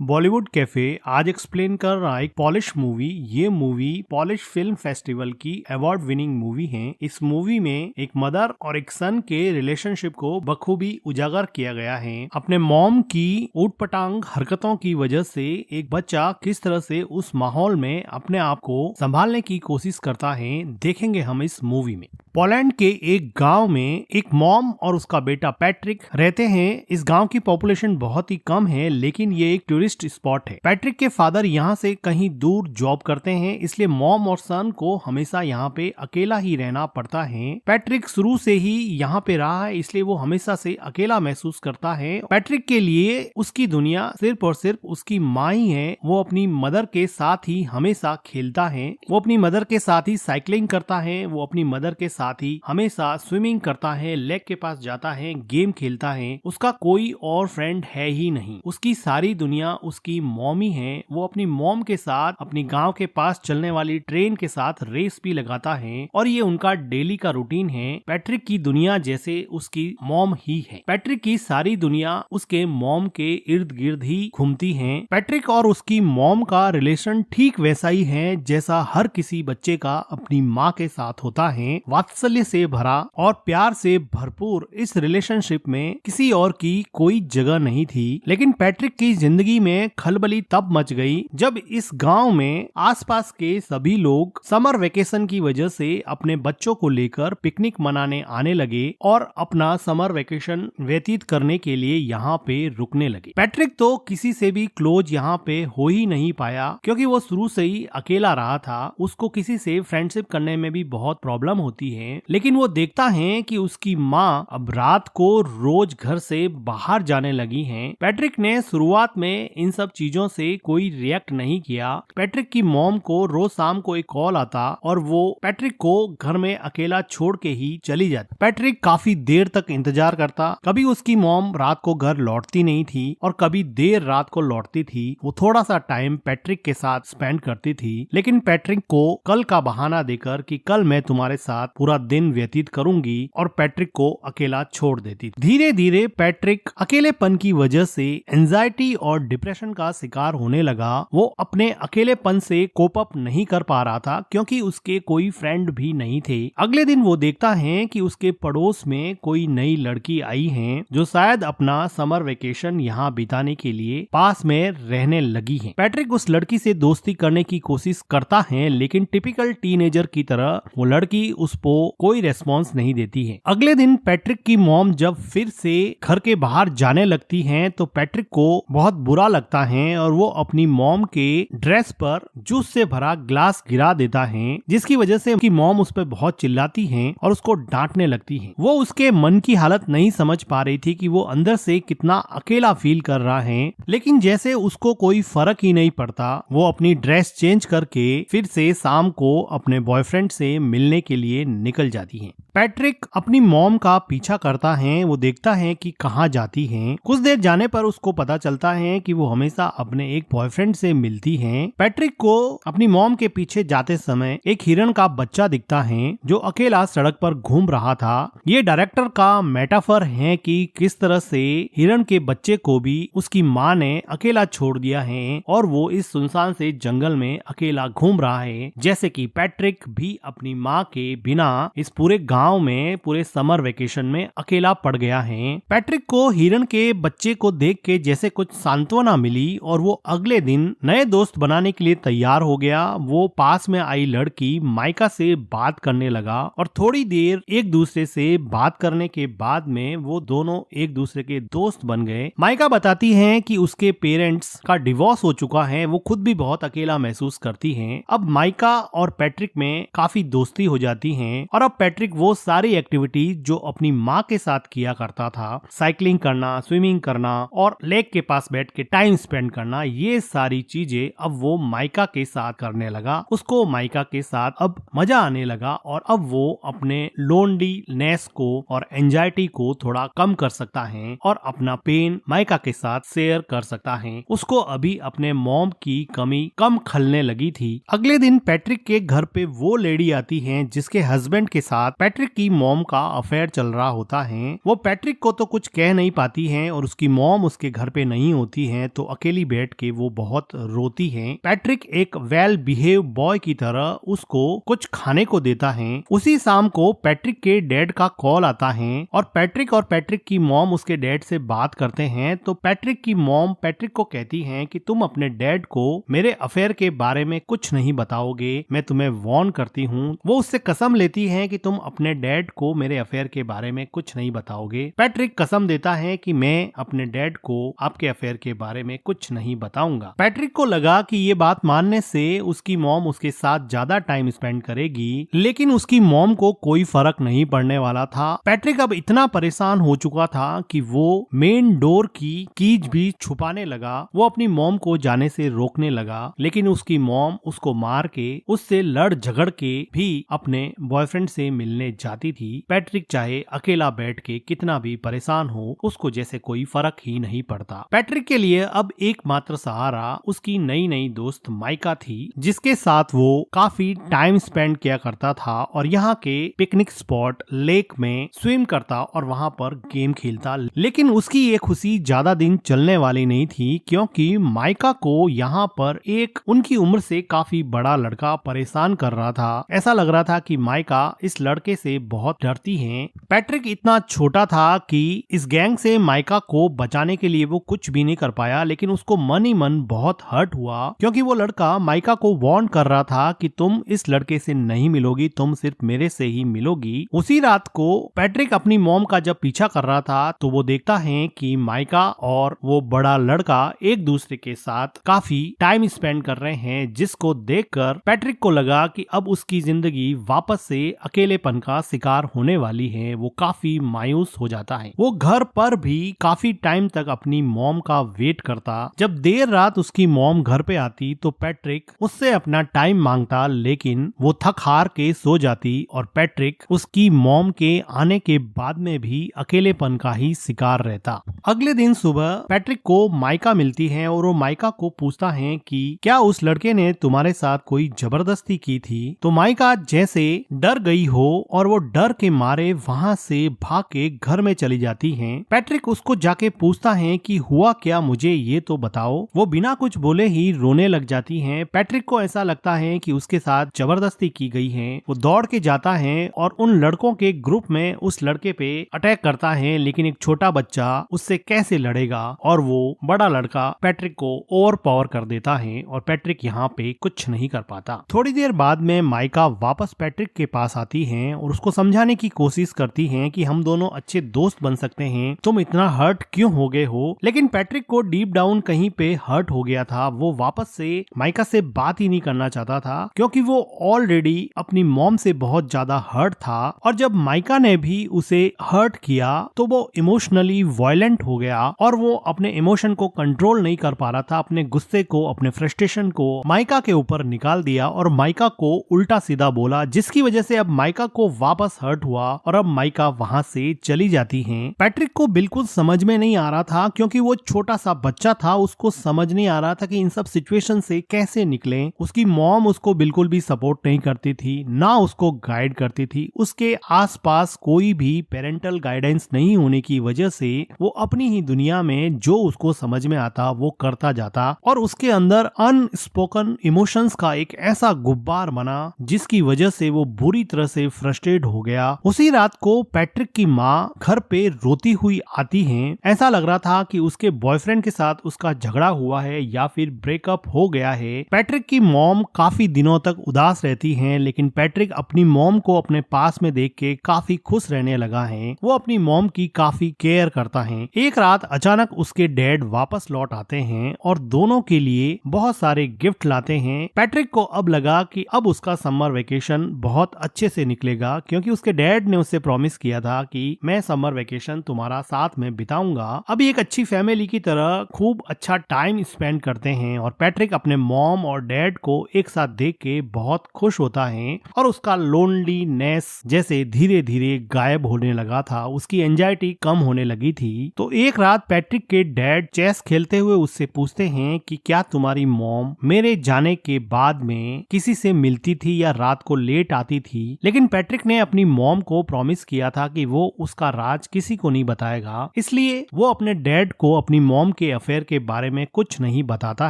Bollywood cafe आज explain कर रहा है एक पॉलिश मूवी। ये मूवी पॉलिश फिल्म फेस्टिवल की अवार्ड विनिंग मूवी है। इस मूवी में एक मदर और एक सन के रिलेशनशिप को बखूबी उजागर किया गया है। अपने मॉम की ऊटपटांग हरकतों की वजह से एक बच्चा किस तरह से उस माहौल में अपने आप को संभालने की कोशिश करता है, देखेंगे हम इस मूवी में। पोलैंड के एक गांव में एक मॉम और उसका बेटा पैट्रिक रहते हैं। इस गांव की पॉपुलेशन बहुत ही कम है, लेकिन ये एक टूरिस्ट स्पॉट है। पैट्रिक के फादर यहाँ से कहीं दूर जॉब करते हैं, इसलिए मॉम और सन को हमेशा यहाँ पे अकेला ही रहना पड़ता है। पैट्रिक शुरू से ही यहाँ पे रहा है, इसलिए वो हमेशा से अकेला महसूस करता है। पैट्रिक के लिए उसकी दुनिया सिर्फ और सिर्फ उसकी माँ ही है। वो अपनी मदर के साथ ही हमेशा खेलता है, वो अपनी मदर के साथ ही साइकिलिंग करता है, वो अपनी मदर के साथ ही हमेशा स्विमिंग करता है, लेक के पास जाता है, गेम खेलता है। उसका कोई और फ्रेंड है ही नहीं। उसकी सारी दुनिया उसकी मॉमी है। वो अपनी मॉम के साथ अपनी गांव के पास चलने वाली ट्रेन के साथ रेस भी लगाता है और ये उनका डेली का रूटीन है। पैट्रिक की दुनिया जैसे उसकी मॉम ही है। पैट्रिक की सारी दुनिया उसके मॉम के इर्द गिर्द ही घूमती है। पैट्रिक और उसकी मॉम का रिलेशन ठीक वैसा ही है जैसा हर किसी बच्चे का अपनी माँ के साथ होता है। वात्सल्य से भरा और प्यार से भरपूर इस रिलेशनशिप में किसी और की कोई जगह नहीं थी। लेकिन पैट्रिक की जिंदगी में खलबली तब मच गई जब इस गांव में आसपास के सभी लोग समर वेकेशन की वजह से अपने बच्चों को लेकर पिकनिक मनाने आने लगे और अपना समर वेकेशन व्यतीत करने के लिए यहाँ पे रुकने लगे। पैट्रिक तो किसी से भी क्लोज यहाँ पे हो ही नहीं पाया, क्योंकि वो शुरू से ही अकेला रहा था। उसको किसी से फ्रेंडशिप करने में भी बहुत प्रॉब्लम होती है। लेकिन वो देखता है कि उसकी माँ अब रात को रोज घर से बाहर जाने लगी हैं। पैट्रिक ने शुरुआत में इन सब चीजों से कोई रिएक्ट नहीं किया। पैट्रिक की मॉम को रोज शाम को एक कॉल आता और वो पैट्रिक को घर में अकेला छोड़ के ही चली जाती। पैट्रिक काफी देर तक इंतजार करता। कभी उसकी मॉम रात को घर लौटती नहीं थी और कभी देर रात को लौटती थी। वो थोड़ा सा टाइम पैट्रिक के साथ स्पेंड करती थी, लेकिन पैट्रिक को कल का बहाना देकर कि कल मैं तुम्हारे साथ पूरा दिन व्यतीत करूंगी, और पैट्रिक को अकेला छोड़ देती। धीरे धीरे पैट्रिक अकेलेपन की वजह से एंजाइटी और डिप्रेशन का शिकार होने लगा। वो अपने अकेलेपन से कोप अप नहीं कर पा रहा था, क्योंकि उसके कोई फ्रेंड भी नहीं थे। अगले दिन वो देखता है कि उसके पड़ोस में कोई नई लड़की आई है, जो शायद अपना समर वेकेशन यहाँ बिताने के लिए पास में रहने लगी है। पैट्रिक उस लड़की से दोस्ती करने की कोशिश करता है, लेकिन टिपिकल टीनेजर की तरह वो लड़की उसको कोई रेस्पॉन्स नहीं देती है। अगले दिन पैट्रिक की मॉम जब फिर से घर के बाहर जाने लगती हैं, तो पैट्रिक को बहुत बुरा लगता है और वो अपनी मॉम के ड्रेस पर जूस से भरा ग्लास गिरा देता है, जिसकी वजह से उसकी मॉम उस पर बहुत चिल्लाती है और उसको डांटने लगती है। वो उसके मन की हालत नहीं समझ पा रही थी कि वो अंदर से कितना अकेला फील कर रहा है, लेकिन जैसे उसको कोई फर्क ही नहीं पड़ता, वो अपनी ड्रेस चेंज करके फिर से शाम को अपने बॉयफ्रेंड से मिलने के लिए निकल जाती है। पैट्रिक अपनी मॉम का पीछा करता है। वो देखता है कि कहाँ जाती हैं। कुछ देर जाने पर उसको पता चलता है कि वो हमेशा अपने एक बॉयफ्रेंड से मिलती हैं। पैट्रिक को अपनी मॉम के पीछे जाते समय एक हिरन का बच्चा दिखता है, जो अकेला सड़क पर घूम रहा था। ये डायरेक्टर का मेटाफर है कि किस तरह से हिरन के बच्चे को भी उसकी माँ ने अकेला छोड़ दिया है और वो इस सुनसान से जंगल में अकेला घूम रहा है, जैसे कि पैट्रिक भी अपनी माँ के बिना इस पूरे गांव में पूरे समर वेकेशन में अकेला पड़ गया है। पैट्रिक को हिरन के बच्चे को देख के जैसे कुछ सांत्वना मिली और वो अगले दिन नए दोस्त बनाने के लिए तैयार हो गया। वो पास में आई लड़की माइका से बात करने लगा और थोड़ी देर एक दूसरे से बात करने के बाद में वो दोनों एक दूसरे के दोस्त बन गए। माइका बताती है कि उसके पेरेंट्स का डिवोर्स हो चुका है। वो खुद भी बहुत अकेला महसूस करती है। अब माइका और पैट्रिक में काफी दोस्ती हो जाती है और अब पैट्रिक वो सारी एक्टिविटीज जो अपनी माँ के साथ किया करता था, साइकिलिंग करना, स्विमिंग करना और लेक के पास बैठ के टाइम स्पेंड करना, ये सारी चीजें अब वो माइका के साथ करने लगा। उसको माइका के साथ अब मजा आने लगा और अब वो अपने लोनलीनेस को और एंजाइटी को थोड़ा कम कर सकता है और अपना पेन माइका के साथ शेयर कर सकता है। उसको अभी अपने मॉम की कमी कम खलने लगी थी। अगले दिन पैट्रिक के घर पे वो लेडी आती है जिसके हस्बैंड के साथ पैट्रिक की मॉम का अफेयर चल रहा होता है। वो पैट्रिक को तो कुछ कह नहीं पाती है और उसकी मॉम उसके घर पे नहीं होती है, हैं तो अकेली बैठ के वो बहुत रोती है। पैट्रिक एक वेल बिहेव बॉय की तरह उसको कुछ खाने को देता है। उसी शाम को पैट्रिक के डैड का कॉल आता है और पैट्रिक की मॉम उसके डैड से बात करते हैं। तो पैट्रिक की मॉम पैट्रिक को कहती है कि तुम अपने डैड को मेरे अफेयर के बारे में कुछ नहीं बताओगे, मैं तुम्हें वार्न करती हूँ। वो उससे कसम लेती है कि तुम अपने डैड को मेरे अफेयर के बारे में कुछ नहीं बताओगे। पैट्रिक कसम देता है कि मैं अपने डैड को आपके अफेयर के बारे में कुछ नहीं बताऊंगा। पैट्रिक को लगा कि ये बात मानने से उसकी मॉम उसके साथ ज्यादा टाइम स्पेंड करेगी, लेकिन उसकी मॉम को कोई फर्क नहीं पड़ने वाला था। पैट्रिक अब इतना परेशान हो चुका था कि वो मेन डोर की कीज भी छुपाने लगा। वो अपनी मॉम को जाने से रोकने लगा, लेकिन उसकी मॉम उसको मार के उससे लड़ झगड़ के भी अपने बॉयफ्रेंड से मिलने जाती थी। पैट्रिक चाहे अकेला बैठ के कितना भी परेशान हो, उसको जैसे कोई फर्क ही नहीं पड़ता। पैट्रिक के लिए अब एकमात्र सहारा उसकी नई नई दोस्त माइका थी, जिसके साथ वो काफी टाइम स्पेंड किया करता था और यहाँ के पिकनिक स्पॉट लेक में स्विम करता और वहाँ पर गेम खेलता। लेकिन उसकी ये खुशी ज्यादा दिन चलने वाली नहीं थी, क्योंकि माइका को यहाँ पर एक उनकी उम्र से काफी बड़ा लड़का परेशान कर रहा था। ऐसा लग रहा था कि माइका इस लड़के से बहुत डरती है। पैट्रिक इतना छोटा था कि इस गैंग से माइका को बचाने के लिए वो कुछ भी नहीं कर पाया, लेकिन उसको मन ही मन बहुत हर्ट हुआ, क्योंकि वो लड़का माइका को वार्न कर रहा था कि तुम इस लड़के से नहीं मिलोगी, तुम सिर्फ मेरे से ही मिलोगी। उसी रात को पैट्रिक अपनी मॉम का जब पीछा कर रहा था तो वो देखता है कि माइका और वो बड़ा लड़का एक दूसरे के साथ काफी टाइम स्पेंड कर रहे हैं, जिसको देखकर पैट्रिक को लगा कि अब उसकी जिंदगी वापस से अकेलेपन का शिकार होने वाली है। वो काफी मायूस हो जाता है। वो घर पर भी काफी टाइम तक अपनी मॉम का वेट करता। जब देर रात उसकी मॉम घर पे आती तो पैट्रिक उससे अपना टाइम मांगता, लेकिन वो थक हार के सो जाती और पैट्रिक उसकी मॉम के आने के बाद में भी अकेलेपन का ही शिकार रहता। अगले दिन सुबह पैट्रिक को माइका मिलती है और वो माइका को पूछता है कि क्या उस लड़के ने तुम्हारे साथ कोई जबरदस्ती की थी। तो माइका जैसे डर गई हो और वो डर के मारे वहाँ से भाग के घर में चली जाती है। पैट्रिक उसको जाके पूछता है कि हुआ क्या, मुझे ये तो बताओ। वो बिना कुछ बोले ही रोने लग जाती है। पैट्रिक को ऐसा लगता है कि उसके साथ जबरदस्ती की गई है। वो दौड़ के जाता है और उन लड़कों के ग्रुप में उस लड़के पे अटैक करता है, लेकिन एक छोटा बच्चा उससे कैसे लड़ेगा और वो बड़ा लड़का पैट्रिक को ओवर पावर कर देता है और पैट्रिक यहाँ पे कुछ नहीं कर पाता। थोड़ी देर बाद में माइका वापस पैट्रिक के पास आती है और उसको समझाने की कोशिश करती है कि हम दोनों अच्छे दोस्त बन सकते हैं, तुम इतना हर्ट क्यों हो गए हो। लेकिन पैट्रिक को डीप डाउन कहीं पे हर्ट हो गया था। वो वापस से माइका से बात ही नहीं करना चाहता था, क्योंकि वो ऑलरेडी अपनी मॉम से बहुत ज्यादा हर्ट था और जब माइका ने भी उसे हर्ट किया तो वो इमोशनली वायलेंट हो गया और वो अपने इमोशन को कंट्रोल नहीं कर पा रहा था। अपने गुस्से को, अपने फ्रस्ट्रेशन को माइका के ऊपर निकाल दिया और माइका को उल्टा सीधा बोला, जिसकी वजह से अब माइका को वापस हर्ट हुआ और अब माइका वहाँ से चली जाती है। पैट्रिक को बिल्कुल समझ में नहीं आ रहा था, क्योंकि वो छोटा सा बच्चा था, उसको समझ नहीं आ रहा था कि इन सब सिचुएशन से कैसे निकले। उसकी मॉम उसको बिल्कुल भी सपोर्ट नहीं करती थी, ना उसको गाइड करती थी। उसके आसपास कोई भी पेरेंटल गाइडेंस नहीं होने की वजह से वो अपनी ही दुनिया में जो उसको समझ में आता वो करता जाता और उसके अंदर अनस्पोकन इमोशंस का एक ऐसा गुब्बार बना जिसकी वजह से वो बुरी तरह से फ्रस्ट्रेट हो गया। उसी रात को पैट्रिक की माँ घर पे रोती हुई आती है। ऐसा लग रहा था कि उसके बॉयफ्रेंड के साथ उसका झगड़ा हुआ है या फिर ब्रेकअप हो गया है। पैट्रिक की मॉम काफी दिनों तक उदास रहती हैं, लेकिन पैट्रिक अपनी मॉम को अपने पास में देख के काफी खुश रहने लगा है। वो अपनी मॉम की काफी केयर करता है। एक रात अचानक उसके डैड वापस लौट आते हैं और दोनों के लिए बहुत सारे गिफ्ट लाते हैं। पैट्रिक को अब लगा कि अब उसका समर वेकेशन बहुत अच्छे से निकलेगा, क्योंकि उसके डैड ने उससे प्रॉमिस किया था कि मैं समर वेकेशन तुम्हारा साथ में बिताऊंगा। अभी एक अच्छी फैमिली की तरह खूब अच्छा टाइम स्पेंड करते हैं और पैट्रिक अपने मॉम और डैड को एक साथ देख के बहुत खुश होता है और उसका लोनलीनेस जैसे धीरे धीरे गायब होने लगा था। उसकी एंजाइटी कम होने लगी थी। तो एक रात पैट्रिक के डैड चेस खेलते हुए उससे पूछते हैं कि क्या तुम्हारी मॉम मेरे जाने के बाद में किसी से मिलती थी या रात को लेट आती थी। लेकिन पैट्रिक ने अपनी मॉम को प्रॉमिस किया था कि वो उसका राज किसी को नहीं बताएगा, इसलिए वो अपने डैड को अपनी मॉम के अफेयर के बारे में कुछ नहीं बताता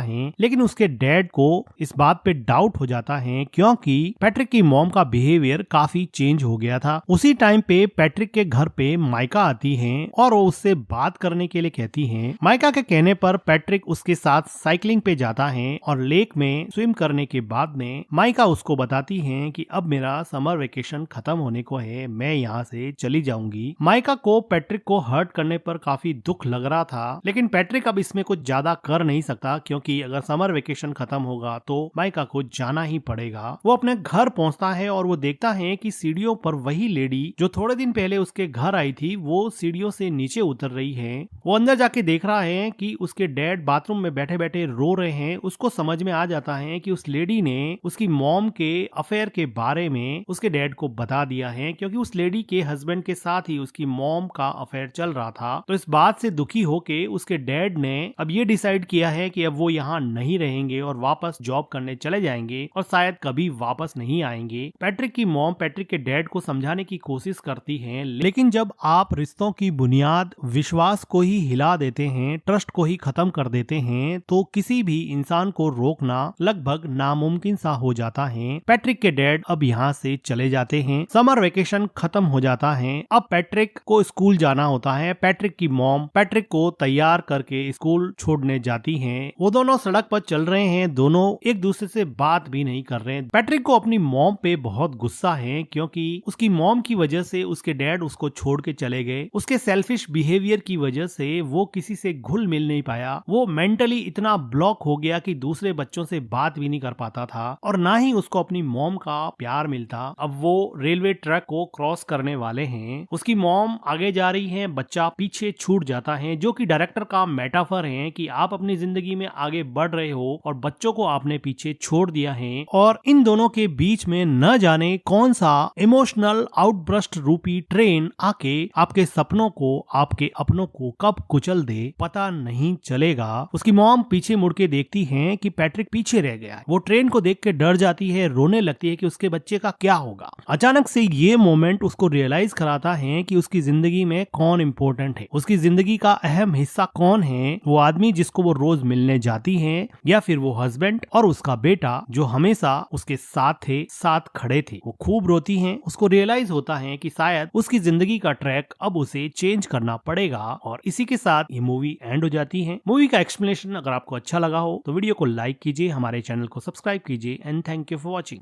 है, लेकिन उसके डैड को इस बात पे डाउट हो जाता है क्योंकि पैट्रिक की मॉम का बिहेवियर काफी चेंज हो गया था। उसी टाइम पे पैट्रिक के घर पे माइका आती है और वो उससे बात करने के लिए कहती है। माइका के कहने पर पैट्रिक उसके साथ साइकिलिंग पे जाता है और लेक में स्विम करने के बाद में माइका उसको बताती है कि अब मेरा समर वेकेशन खत्म होने को है, मैं यहाँ से चली जाऊंगी। माइका को पैट्रिक को हर्ट करने पर काफी दुख लग रहा था, लेकिन पैट्रिक अब इसमें कुछ ज्यादा कर नहीं सकता क्योंकि अगर समर वेकेशन खत्म होगा तो माइका को जाना ही पड़ेगा। वो अपने घर पहुंचता है और वो देखता है कि सीढ़ियों पर वही लेडी जो थोड़े दिन पहले उसके घर आई थी वो सीढ़ियों से नीचे उतर रही है। वो अंदर जाके देख रहा है कि उसके डैड बाथरूम में बैठे बैठे रो रहे हैं। उसको समझ में आ जाता है कि उस लेडी ने उसकी मॉम के अफेयर के बारे में उसके डैड को बता दिया है, क्योंकि उस लेडी के हस्बैंड के साथ ही उसकी मॉम का अफेयर चल रहा था। तो इस बात से दुखी होके उसके डैड ने अब ये डिसाइड किया है कि अब वो यहाँ नहीं रहेंगे और वापस जॉब करने चले जाएंगे और शायद कभी वापस नहीं आएंगे। पैट्रिक की मॉम पैट्रिक के डैड को समझाने की कोशिश करती है, लेकिन जब आप रिश्तों की बुनियाद विश्वास को ही हिला देते हैं, ट्रस्ट को ही खत्म कर देते हैं, तो किसी भी इंसान को रोकना लगभग नामुमकिन सा हो जाता है। पैट्रिक के डैड अब यहाँ से चले जाते हैं। समर वेकेशन खत्म हो जाता है। अब पैट्रिक को स्कूल जाना होता है। पैट्रिक की मॉम पैट्रिक को तैयार करके स्कूल छोड़ने जाती हैं। वो दोनों सड़क पर चल रहे हैं, दोनों एक दूसरे से बात भी नहीं कर रहे हैं। पैट्रिक को अपनी मॉम पे बहुत गुस्सा है क्योंकि उसकी मॉम की वजह से उसके डैड उसको छोड़ के चले गए। उसके सेल्फिश बिहेवियर की वजह से वो किसी से घुल मिल नहीं पाया। वो मेंटली इतना ब्लॉक हो गया कि दूसरे बच्चों से बात भी नहीं कर पाता था और ना ही उसको अपनी मॉम का प्यार मिलता। अब वो रेलवे ट्रैक को क्रॉस करने वाले हैं। उसकी मॉम आगे जा रही है, बच्चा पीछे छूट जाता है, जो कि डायरेक्टर का मेटाफर है कि आप अपनी जिंदगी में आगे बढ़ रहे हो और बच्चों को आपने पीछे छोड़ दिया है। और इन दोनों के बीच में न जाने कौन सा इमोशनल आउटबर्स्ट रूपी ट्रेन आके आपके सपनों को, आपके अपनों को कब कुचल दे पता नहीं चलेगा। उसकी मॉम पीछे मुड़ के देखती है कि पैट्रिक पीछे रह गया है। वो ट्रेन को देख के डर जाती है, रोने लगती है कि उसके बच्चे का क्या होगा। अचानक से ये मोमेंट उसको रियलाइज कराता है कि उसकी जिंदगी में कौन इम्पोर्टेंट है, उसकी जिंदगी का अहम हिस्सा कौन है। वो आदमी जिसको वो रोज मिलने जाती है, या फिर वो हस्बैंड और उसका बेटा जो हमेशा उसके साथ थे, साथ खड़े थे। वो खूब रोती है। उसको रियलाइज होता है कि शायद उसकी जिंदगी का ट्रैक अब उसे चेंज करना पड़ेगा। और इसी के साथ ये मूवी एंड हो जाती है। मूवी का एक्सप्लेनेशन अगर आपको अच्छा लगा हो तो वीडियो को लाइक कीजिए, हमारे चैनल को सब्सक्राइब कीजिए and thank you for watching.